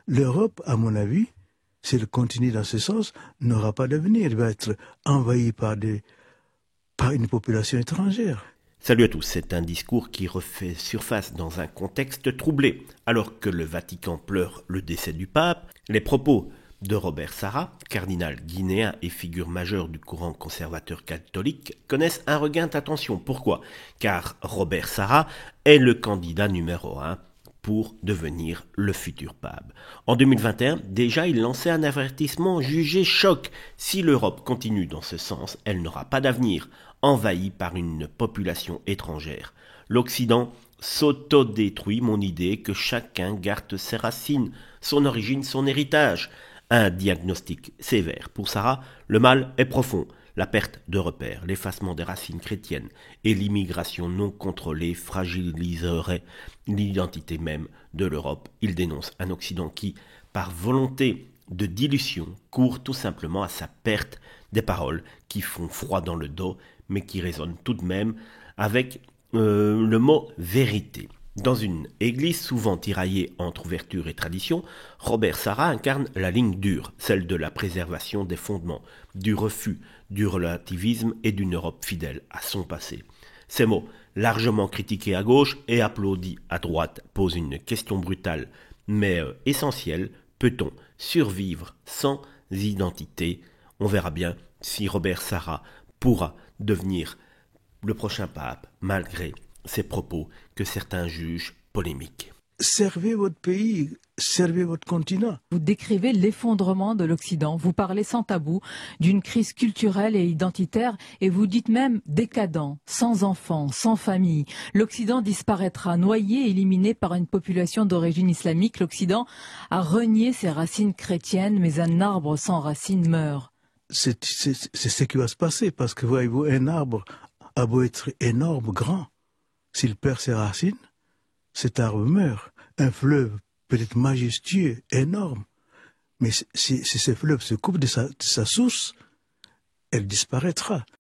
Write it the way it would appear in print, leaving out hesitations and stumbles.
L'Europe, à mon avis, si elle continue dans ce sens, n'aura pas d'avenir. Elle va être envahie par une population étrangère. Salut à tous, c'est un discours qui refait surface dans un contexte troublé. Alors que le Vatican pleure le décès du pape, les propos de Robert Sarra, cardinal guinéen et figure majeure du courant conservateur catholique, connaissent un regain d'attention. Pourquoi ? Car Robert Sarra est le candidat numéro 1 pour devenir le futur pape. En 2021, déjà, il lançait un avertissement jugé choc. Si l'Europe continue dans ce sens, elle n'aura pas d'avenir, envahie par une population étrangère. L'Occident s'autodétruit, mon idée que chacun garde ses racines, son origine, son héritage. Un diagnostic sévère. Pour Sarra, le mal est profond. La perte de repères, l'effacement des racines chrétiennes et l'immigration non contrôlée fragiliseraient l'identité même de l'Europe. Il dénonce un Occident qui, par volonté de dilution, court tout simplement à sa perte, des paroles qui font froid dans le dos, mais qui résonnent tout de même avec le mot vérité. Dans une église souvent tiraillée entre ouverture et tradition, Robert Sarra incarne la ligne dure, celle de la préservation des fondements, du refus, du relativisme et d'une Europe fidèle à son passé. Ces mots, largement critiqués à gauche et applaudis à droite, posent une question brutale, mais essentielle. Peut-on survivre sans identité ? On verra bien si Robert Sarra pourra devenir le prochain pape, malgré ces propos que certains jugent polémiques. Servez votre pays, servez votre continent. Vous décrivez l'effondrement de l'Occident, vous parlez sans tabou d'une crise culturelle et identitaire et vous dites même décadent, sans enfants, sans famille. L'Occident disparaîtra, noyé, éliminé par une population d'origine islamique. L'Occident a renié ses racines chrétiennes, mais un arbre sans racines meurt. C'est ce qui va se passer parce que voyez-vous, un arbre a beau être énorme, grand. S'il perd ses racines, cet arbre meurt. Un fleuve peut être majestueux, énorme, mais si ce fleuve se coupe de sa source, elle disparaîtra.